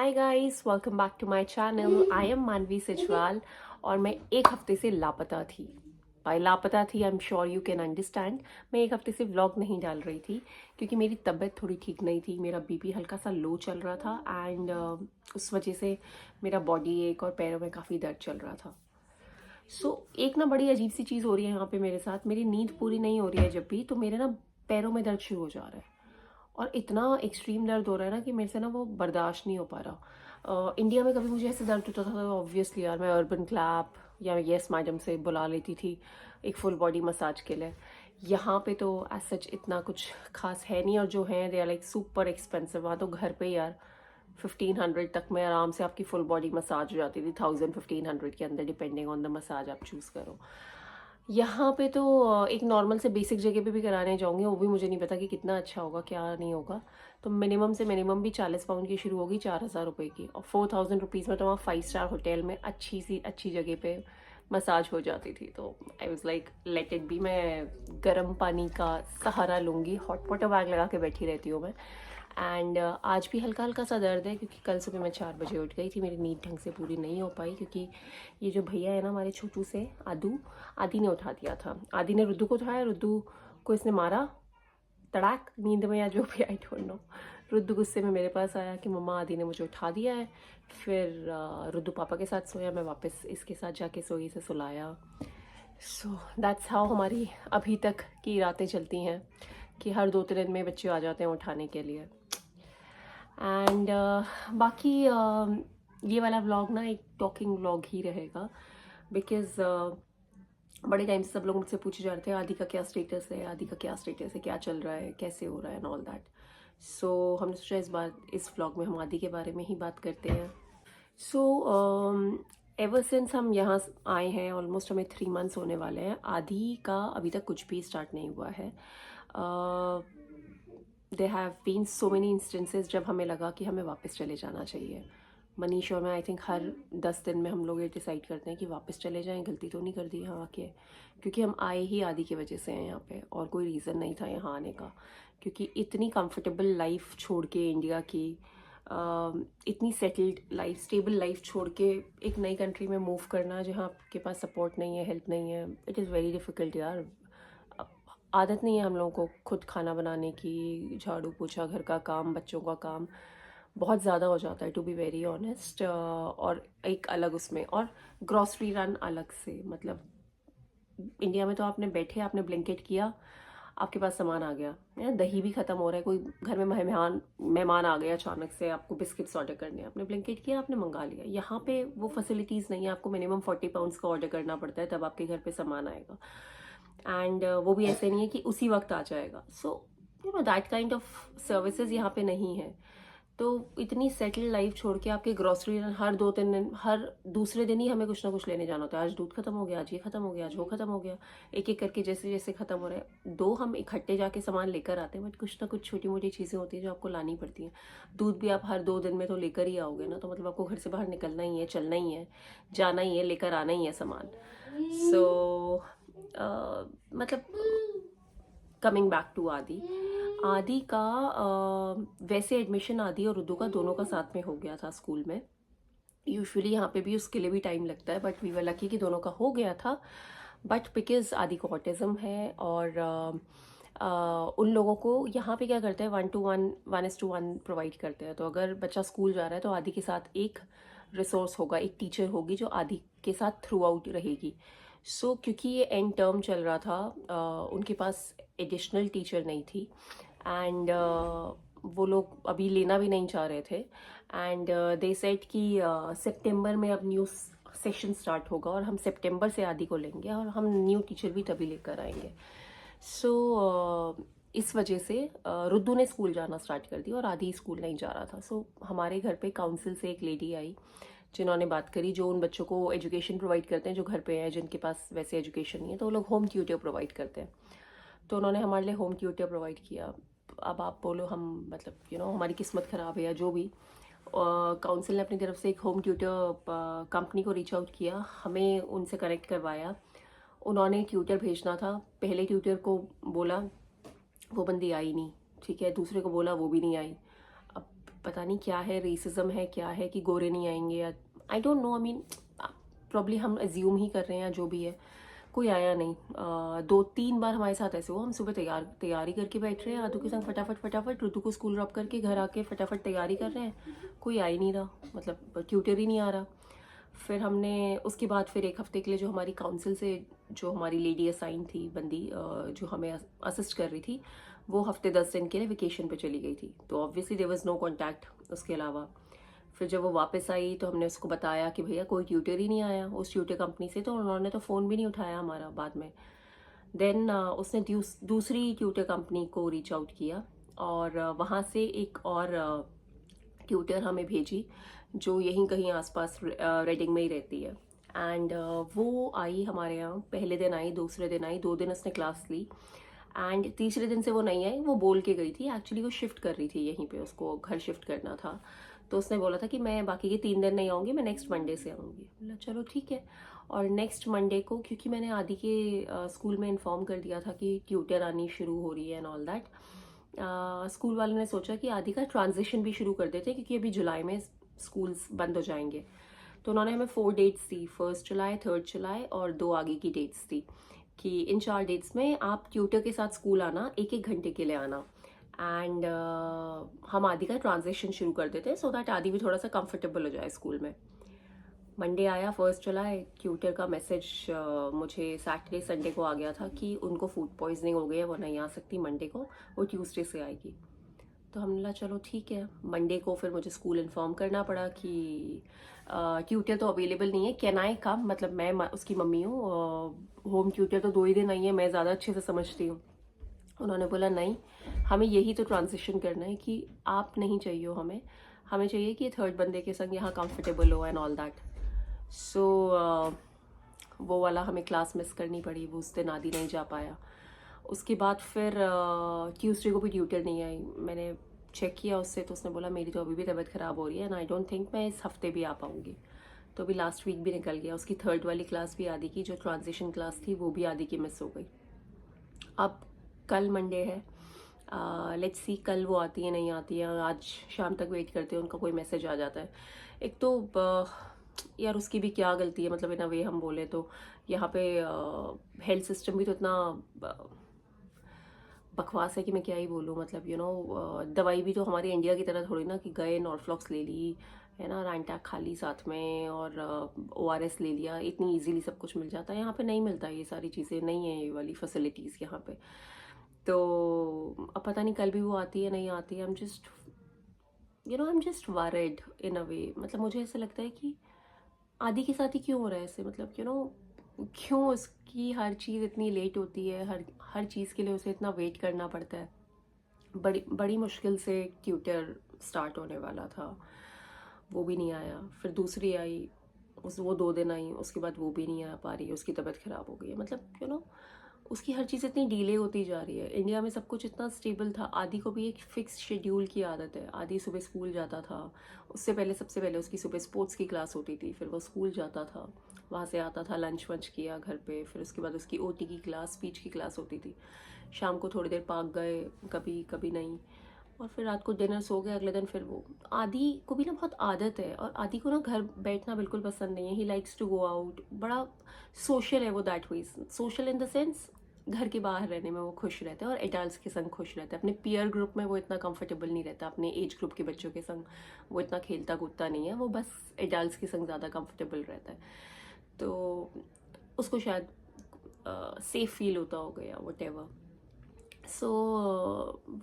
Hi guys, welcome back to my channel. I am Manavi Sijwal और मैं एक हफ्ते से लापता थी। बाय लापता थी, I am sure you can understand. मैं एक हफ्ते से व्लॉग नहीं डाल रही थी क्योंकि मेरी तबीयत थोड़ी ठीक नहीं थी। मेरा बीपी हल्का सा लो चल रहा था एंड उस वजह से मेरा बॉडी एक और पैरों में काफ़ी दर्द चल रहा था। एक ना बड़ी अजीब सी चीज़ हो रही है यहाँ पे मेरे साथ। मेरी नींद पूरी नहीं हो रही है जब भी, तो मेरे ना पैरों में दर्द शुरू हो जा रहा है और इतना एक्सट्रीम दर्द हो रहा है ना कि मेरे से ना वो बर्दाश्त नहीं हो पा रहा। इंडिया में कभी मुझे ऐसे दर्द होता था तो ऑब्वियसली यार मैं अर्बन क्लैप या यस मैडम से बुला लेती थी एक फुल बॉडी मसाज के लिए। यहाँ पे तो एज सच इतना कुछ खास है नहीं, और जो है they are like super expensive. वहाँ तो घर पे यार 1500 तक में आराम से आपकी फुल बॉडी मसाज हो जाती थी, 1000 1500 के अंदर डिपेंडिंग ऑन द मसाज आप चूज़ करो। यहाँ पे तो एक नॉर्मल से बेसिक जगह पे भी कराने जाऊँगी, वो भी मुझे नहीं पता कि कितना अच्छा होगा क्या नहीं होगा। तो मिनिमम से मिनिमम भी 40 पाउंड की शुरू होगी, 4000 रुपये की, और 4000 रुपीज़ में तो वहाँ 5 स्टार होटल में अच्छी सी अच्छी जगह पे मसाज हो जाती थी। तो I was like let it be, मैं गर्म पानी का सहारा लूँगी, हॉट वाटर बैग लगा के बैठी रहती हूँ मैं। एंड आज भी हल्का हल्का सा दर्द है क्योंकि कल सुबह मैं 4 बजे उठ गई थी, मेरी नींद ढंग से पूरी नहीं हो पाई क्योंकि ये जो भैया है ना हमारे छोटू से आदि ने उठा दिया था। आदि ने रुद्दू को उठाया, रुद्दू को इसने मारा तड़ाक नींद में या जो भी, आई डोंट नो। रुद्दू गुस्से में मेरे पास आया कि मम्मा आदि ने मुझे उठा दिया है। फिर रुद्दू पापा के साथ सोया, मैं वापस इसके साथ जाके सोई, से सुलाया। सो दैट्स हाउ हमारी अभी तक की रातें चलती हैं कि हर 2-3 दिन में बच्चे आ जाते हैं उठाने के लिए। एंड बाकी ये वाला व्लॉग ना एक टॉकिंग व्लॉग ही रहेगा बिकॉज बड़े टाइम से सब लोग मुझसे पूछे जा रहे थे आदि का क्या स्टेटस है, आदि का क्या स्टेटस है, क्या चल रहा है, कैसे हो रहा है एंड ऑल दैट। सो हमने सोचा इस बार इस व्लॉग में हम आदि के बारे में ही बात करते हैं। सो एवर सिंस हम यहाँ आए हैं ऑलमोस्ट हमें 3 मंथ्स होने वाले हैं। आदि का अभी तक कुछ भी स्टार्ट नहीं हुआ है। They have been so many instances जब हमें लगा कि हमें वापस चले जाना चाहिए। मनीष और मैं आई थिंक हर 10 दिन में हम लोग ये डिसाइड करते हैं कि वापस चले जाएं, गलती तो नहीं कर दी यहाँ आके, क्योंकि हम आए ही आदि की वजह से हैं यहाँ पे, और कोई रीज़न नहीं था यहाँ आने का। क्योंकि इतनी कंफर्टेबल लाइफ छोड़ के इंडिया की, इतनी सेटल्ड लाइफ, स्टेबल लाइफ छोड़ के एक नई कंट्री में मूव करना जहाँ आपके पास सपोर्ट नहीं है, हेल्प नहीं है, इट इज़ वेरी डिफ़िकल्ट यार। आदत नहीं है हम लोगों को खुद खाना बनाने की, झाड़ू पोछा, घर का काम, बच्चों का काम बहुत ज़्यादा हो जाता है टू बी वेरी ऑनेस्ट। और एक अलग उसमें, और ग्रॉसरी रन अलग से, मतलब इंडिया में तो आपने बैठे, आपने ब्लिंकिट किया, आपके पास सामान आ गया है, दही भी ख़त्म हो रहा है, कोई घर में मेहमान मेहमान आ गया अचानक से, आपको बिस्किट्स ऑर्डर करने हैं, आपने ब्लिंकिट किया, आपने मंगा लिया। यहाँ पे वो फैसिलिटीज़ नहीं है, आपको मिनिमम 40 पाउंड्स का ऑर्डर करना पड़ता है तब आपके घर पे सामान आएगा। एंड वो भी ऐसे नहीं है कि उसी वक्त आ जाएगा। So you know that kind of services यहाँ पे नहीं है। तो इतनी सेटल्ड लाइफ छोड़ के आपके ग्रॉसरी हर 2-3 दिन, हर दूसरे दिन ही हमें कुछ ना कुछ लेने जाना होता है। आज दूध खत्म हो गया, आज ये खत्म हो गया, आज वो खत्म हो गया, एक एक करके जैसे जैसे खत्म हो रहा है। दो हम इकट्ठे जाके सामान लेकर आते हैं, बट कुछ ना कुछ छोटी मोटी चीज़ें होती हैं जो आपको लानी पड़ती हैं। दूध भी आप हर 2 दिन में तो लेकर ही आओगे ना, तो मतलब आपको घर से बाहर निकलना ही है, चलना ही है, जाना ही है, लेकर आना ही है सामान। सो मतलब कमिंग बैक टू आदि, आदि का वैसे एडमिशन आदि और उर्दू का दोनों का साथ में हो गया था स्कूल में। यूजुअली यहाँ पे भी उसके लिए भी टाइम लगता है, बट वी वर लकी कि दोनों का हो गया था। बट बिकॉज आदि को ऑटिज्म है, और उन लोगों को यहाँ पे क्या करते हैं, 1-to-1 1:1 प्रोवाइड करते हैं। तो अगर बच्चा स्कूल जा रहा है तो आदि के साथ एक रिसोर्स होगा, एक टीचर होगी जो आदि के साथ थ्रू आउट रहेगी। क्योंकि ये एंड टर्म चल रहा था, उनके पास एडिशनल टीचर नहीं थी, एंड वो लोग अभी लेना भी नहीं चाह रहे थे। एंड दे सेड कि सितंबर में अब न्यू सेशन स्टार्ट होगा और हम सितंबर से आदि को लेंगे और हम न्यू टीचर भी तभी लेकर आएंगे। इस वजह से रुद्दू ने स्कूल जाना स्टार्ट कर दिया और आदि स्कूल नहीं जा रहा था। हमारे घर पे काउंसिल से एक लेडी आई जिन्होंने बात करी, जो उन बच्चों को एजुकेशन प्रोवाइड करते हैं जो घर पे हैं, जिनके पास वैसे एजुकेशन नहीं है, तो वो लोग होम ट्यूटर प्रोवाइड करते हैं। तो उन्होंने हमारे लिए होम ट्यूटर प्रोवाइड किया। अब आप बोलो हम मतलब हमारी किस्मत ख़राब है या जो भी, काउंसिल ने अपनी तरफ से एक होम ट्यूटर कंपनी को रीच आउट किया, हमें उनसे कनेक्ट करवाया। उन्होंने ट्यूटर भेजना था, पहले ट्यूटर को बोला, वो बंदी आई नहीं, ठीक है, दूसरे को बोला, वो भी नहीं आई। अब पता नहीं क्या है, रेसिज्म है, क्या है कि गोरे नहीं आएंगे, या I don't know, I mean probably हम एज्यूम ही कर रहे हैं या जो भी है। कोई आया नहीं। 2-3 बार हमारे साथ ऐसे हुआ, हम सुबह तैयारी करके बैठ रहे हैं आदू के संग, फटाफट फटाफट ऋतु को स्कूल ड्रॉप करके घर आके फटाफट तैयारी कर रहे हैं, कोई आ ही नहीं रहा, मतलब ट्यूटर ही नहीं आ रहा। फिर हमने उसके बाद फिर एक हफ्ते के लिए जो हमारी काउंसिल से जो हमारी लेडी असाइन थी बंदी, जो हमें असिस्ट कर रही थी, वो हफ्ते 10 दिन के लिए वेकेशन पे चली गई थी, तो obviously there was no contact उसके अलावा। फिर जब वो वापस आई तो हमने उसको बताया कि भैया कोई ट्यूटर ही नहीं आया उस ट्यूटर कंपनी से, तो उन्होंने तो फ़ोन भी नहीं उठाया हमारा बाद में। देन उसने दूसरी ट्यूटर कंपनी को रीच आउट किया, और वहाँ से एक और ट्यूटर हमें भेजी जो यहीं कहीं आसपास रेडिंग में ही रहती है। एंड वो आई हमारे यहाँ, पहले दिन आई, दूसरे दिन आई, 2 दिन उसने क्लास ली, एंड तीसरे दिन से वो नहीं आई। वो बोल के गई थी, एक्चुअली वो शिफ्ट कर रही थी यहीं पे, उसको घर शिफ्ट करना था, तो उसने बोला था कि मैं बाकी के 3 दिन नहीं आऊँगी, मैं नेक्स्ट मंडे से आऊँगी। बोला चलो ठीक है। और नेक्स्ट मंडे को, क्योंकि मैंने आदि के स्कूल में इन्फॉर्म कर दिया था कि ट्यूटर आनी शुरू हो रही है एंड ऑल दैट, स्कूल वालों ने सोचा कि आदि का ट्रांजिशन भी शुरू कर देते, क्योंकि अभी जुलाई में स्कूल्स बंद हो जाएंगे। तो उन्होंने हमें 4 डेट्स दी, 1 जुलाई, 3 जुलाई और 2 आगे की डेट्स दी, कि इन 4 डेट्स में आप ट्यूटर के साथ स्कूल आना, 1-1 घंटे के लिए आना। एंड हम आदि का ट्रांजिशन शुरू कर देते, सो दैट आदि भी थोड़ा सा कंफर्टेबल हो जाए स्कूल में। मंडे आया, 1 जुलाई, ट्यूटर का मैसेज मुझे सैटरडे संडे को आ गया था कि उनको फूड पॉइजनिंग हो गई है, वो नहीं आ सकती मंडे को, वो ट्यूसडे से आएगी। तो हमने कहा चलो ठीक है। मंडे को फिर मुझे स्कूल इन्फॉर्म करना पड़ा कि ट्यूटर तो अवेलेबल नहीं है, कैन आई कम, मतलब मैं उसकी मम्मी हूँ, होम ट्यूटर तो 2 ही दिन आई है, मैं ज़्यादा अच्छे से समझती हूँ। उन्होंने बोला नहीं, हमें यही तो ट्रांजिशन करना है कि आप नहीं चाहिए हो हमें, हमें चाहिए कि थर्ड बंदे के संग यहाँ कंफर्टेबल हो एंड ऑल दैट। सो वो वाला हमें क्लास मिस करनी पड़ी, वो उस दिन आदि नहीं जा पाया। उसके बाद फिर ट्यूसडे को भी ट्यूटर नहीं आई। मैंने चेक किया उससे, तो उसने बोला मेरी तो अभी भी तबीयत ख़राब हो रही है एंड आई डोंट थिंक मैं इस हफ्ते भी आ पाऊँगी। तो अभी लास्ट वीक भी निकल गया, उसकी 3rd वाली क्लास भी आदि की, जो ट्रांजिशन क्लास थी वो भी आदि की मिस हो गई। अब कल मंडे है, लेट्स सी कल वो आती है नहीं आती है, आज शाम तक वेट करते हैं, उनका कोई मैसेज आ जाता है। एक तो यार उसकी भी क्या गलती है, मतलब इन अ वे हम बोले तो यहाँ पे हेल्थ सिस्टम भी तो इतना बकवास है कि मैं क्या ही बोलूँ, मतलब दवाई भी तो हमारी इंडिया की तरह थोड़ी ना कि गए नॉर्फ्लॉक्स ले ली है ना, रैंटैक खा ली साथ में, और ORS ले लिया, इतनी इजीली सब कुछ मिल जाता है। यहाँ पे नहीं मिलता, ये सारी चीज़ें नहीं है, ये वाली फैसिलिटीज़ यहाँ पे। तो अब पता नहीं कल भी वो आती है नहीं आती है, आई एम जस्ट वरिड इन अ वे। मतलब मुझे ऐसा लगता है कि आदि के साथ ही क्यों हो रहा है ऐसे, मतलब क्यों उसकी हर चीज़ इतनी लेट होती है, हर चीज़ के लिए उसे इतना वेट करना पड़ता है। बड़ी बड़ी मुश्किल से ट्यूटर स्टार्ट होने वाला था, वो भी नहीं आया। फिर दूसरी आई, वो 2 दिन आई, उसके बाद वो भी नहीं आ पा रही है, उसकी तबीयत ख़राब हो गई है। मतलब उसकी हर चीज़ इतनी डिले होती जा रही है। इंडिया में सब कुछ इतना स्टेबल था, आदि को भी एक फिक्स शेड्यूल की आदत है। आदि सुबह स्कूल जाता था, उससे पहले सबसे पहले उसकी सुबह स्पोर्ट्स की क्लास होती थी, फिर वो स्कूल जाता था, वहाँ से आता था, लंच वंच किया घर पे, फिर उसके बाद उसकी OT की क्लास, स्पीच की क्लास होती थी। शाम को थोड़ी देर पार्क गए, कभी कभी नहीं, और फिर रात को डिनर सो गए। अगले दिन फिर वो, आदि को भी ना बहुत आदत है, और आदि को ना घर बैठना बिल्कुल पसंद नहीं है। He likes to go out, बड़ा सोशल है वो, that way social in the sense घर के बाहर रहने में वो खुश रहता है और एडल्ट्स के संग खुश रहता है। अपने पीयर ग्रुप में वो इतना कंफर्टेबल नहीं रहता, अपने एज ग्रुप के बच्चों के संग वो इतना खेलता कूदता नहीं है, वो बस एडल्ट्स के संग ज़्यादा कंफर्टेबल रहता है। तो उसको शायद सेफ फील होता हो गया वट एवर। सो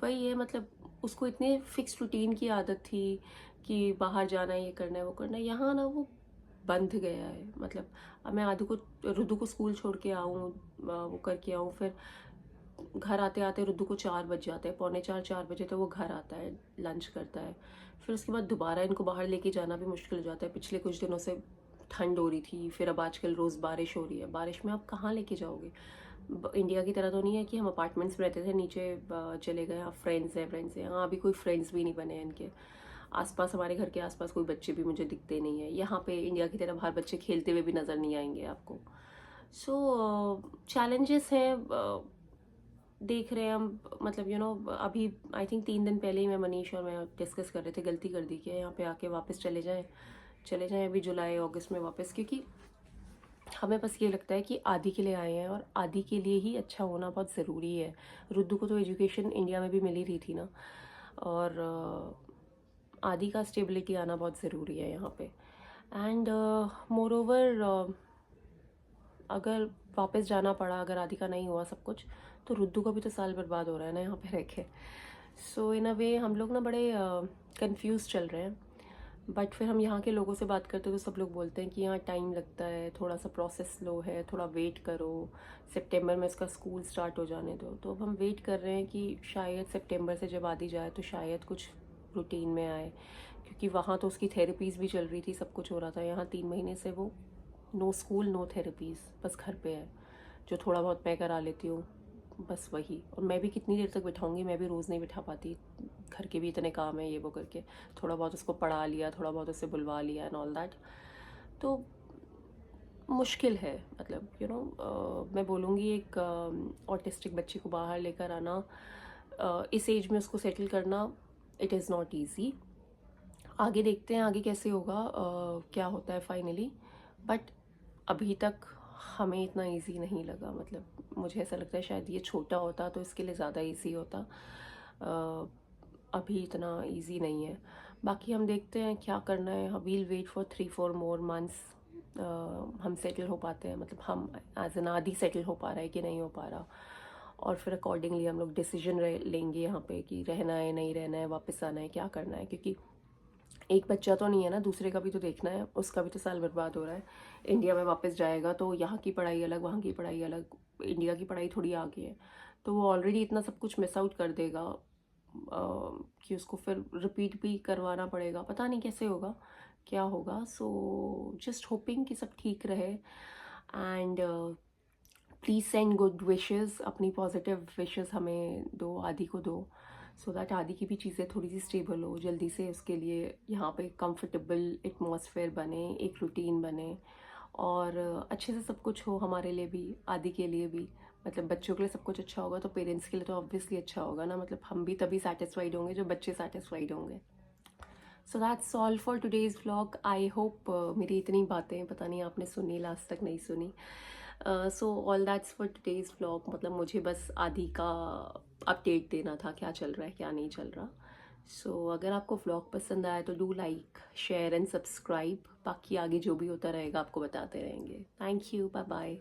वही है, मतलब उसको इतने फिक्स रूटीन की आदत थी कि बाहर जाना है, ये करना है, वो करना है। यहाँ ना वो बंध गया है। मतलब अब मैं रुद्दू को स्कूल छोड़ के आऊँ, वो करके आऊँ, फिर घर आते आते रुद्दू को 4 बज जाते हैं, 3:45-4 बजे तो वो घर आता है, लंच करता है। फिर उसके बाद दोबारा इनको बाहर लेके जाना भी मुश्किल हो जाता है। पिछले कुछ दिनों से ठंड हो रही थी, फिर अब आजकल रोज़ बारिश हो रही है। बारिश में आप कहाँ लेके जाओगे? इंडिया की तरह तो नहीं है कि हम अपार्टमेंट्स में रहते थे, नीचे चले गए, आप फ्रेंड्स हैं। यहाँ अभी कोई फ्रेंड्स भी नहीं बने हैं इनके आसपास। हमारे घर के आसपास कोई बच्चे भी मुझे दिखते नहीं है। यहाँ पे इंडिया की तरह बाहर बच्चे खेलते हुए भी नज़र नहीं आएंगे आपको। सो चैलेंजेस हैं, देख रहे हैं हम, मतलब अभी आई थिंक 3 दिन पहले ही मैं मनीष और मैं डिस्कस कर रहे थे, गलती कर दी कि यहाँ पे आके वापस चले जाएं अभी जुलाई अगस्त में वापस, क्योंकि हमें बस ये लगता है कि आदि के लिए आए हैं और आदि के लिए ही अच्छा होना बहुत ज़रूरी है। रुद्दू को तो एजुकेशन इंडिया में भी मिल ही रही थी ना, और आदि का स्टेबिलिटी आना बहुत ज़रूरी है यहाँ पे। एंड मोर ओवर, अगर वापस जाना पड़ा, अगर आदि का नहीं हुआ सब कुछ, तो रुद्दू का भी तो साल बर्बाद हो रहा है ना यहाँ पे रह के। सो इन अ वे हम लोग ना बड़े कंफ्यूज चल रहे हैं। बट फिर हम यहाँ के लोगों से बात करते तो सब लोग बोलते हैं कि यहाँ टाइम लगता है, थोड़ा सा प्रोसेस स्लो है, थोड़ा वेट करो, सितंबर में इसका स्कूल स्टार्ट हो जाने दो। तो अब हम वेट कर रहे हैं कि शायद सितंबर से जब आदि जाए तो शायद कुछ रूटीन में आए, क्योंकि वहाँ तो उसकी थेरेपीज़ भी चल रही थी, सब कुछ हो रहा था। यहाँ 3 महीने से वो नो स्कूल नो थेरेपीज़, बस घर पे है। जो थोड़ा बहुत मैं करा लेती हूँ बस वही, और मैं भी कितनी देर तक बिठाऊंगी, मैं भी रोज़ नहीं बिठा पाती, घर के भी इतने काम है ये वो करके। थोड़ा बहुत उसको पढ़ा लिया, थोड़ा बहुत उससे बुलवा लिया एंड ऑल दैट। तो मुश्किल है, मतलब मैं बोलूँगी एक ऑटिस्टिक बच्चे को बाहर लेकर आना, इस एज में उसको सेटल करना, इट इज़ नॉट ईजी। आगे देखते हैं आगे कैसे होगा, क्या होता है फाइनली। बट अभी तक हमें इतना इजी नहीं लगा, मतलब मुझे ऐसा लगता है शायद ये छोटा होता तो इसके लिए ज़्यादा इजी होता। अभी इतना इजी नहीं है। बाकी हम देखते हैं क्या करना है, we'll wait for 3-4 more months. हम सेटल हो पाते हैं, मतलब हम एज एन आदि सेटल हो पा रहा है कि नहीं हो पा रहा, और फिर अकॉर्डिंगली हम लोग डिसीजन लेंगे यहाँ पे कि रहना है नहीं रहना है, वापस आना है, क्या करना है। क्योंकि एक बच्चा तो नहीं है ना, दूसरे का भी तो देखना है, उसका भी तो साल बर्बाद हो रहा है। इंडिया में वापस जाएगा तो यहाँ की पढ़ाई अलग, वहाँ की पढ़ाई अलग, इंडिया की पढ़ाई थोड़ी आगे है। तो वो ऑलरेडी इतना सब कुछ मिस आउट कर देगा कि उसको फिर रिपीट भी करवाना पड़ेगा, पता नहीं कैसे होगा, क्या होगा। सो जस्ट होपिंग कि सब ठीक रहे। And please send good wishes, अपनी पॉजिटिव विशेस हमें दो, आदि को दो, सो दैट आदि की भी चीज़ें थोड़ी सी स्टेबल हो जल्दी से, उसके लिए यहाँ पे कंफर्टेबल एटमॉस्फेयर बने, एक रूटीन बने, और अच्छे से सब कुछ हो हमारे लिए भी, आदि के लिए भी। मतलब बच्चों के लिए सब कुछ अच्छा होगा तो पेरेंट्स के लिए तो ऑब्वियसली अच्छा होगा ना, मतलब हम भी तभी सेटिस्फाइड होंगे जो बच्चे सेटिस्फाइड होंगे। So that's all for today's vlog. I hope मेरी इतनी बातें पता नहीं आपने सुनी, लास्ट तक नहीं सुनी। So all that's for today's vlog, मतलब मुझे बस आदि का अपडेट देना था, क्या चल रहा है क्या नहीं चल रहा। सो अगर आपको व्लॉग पसंद आया तो do like share and subscribe, बाकी आगे जो भी होता रहेगा आपको बताते रहेंगे। Thank you, bye bye.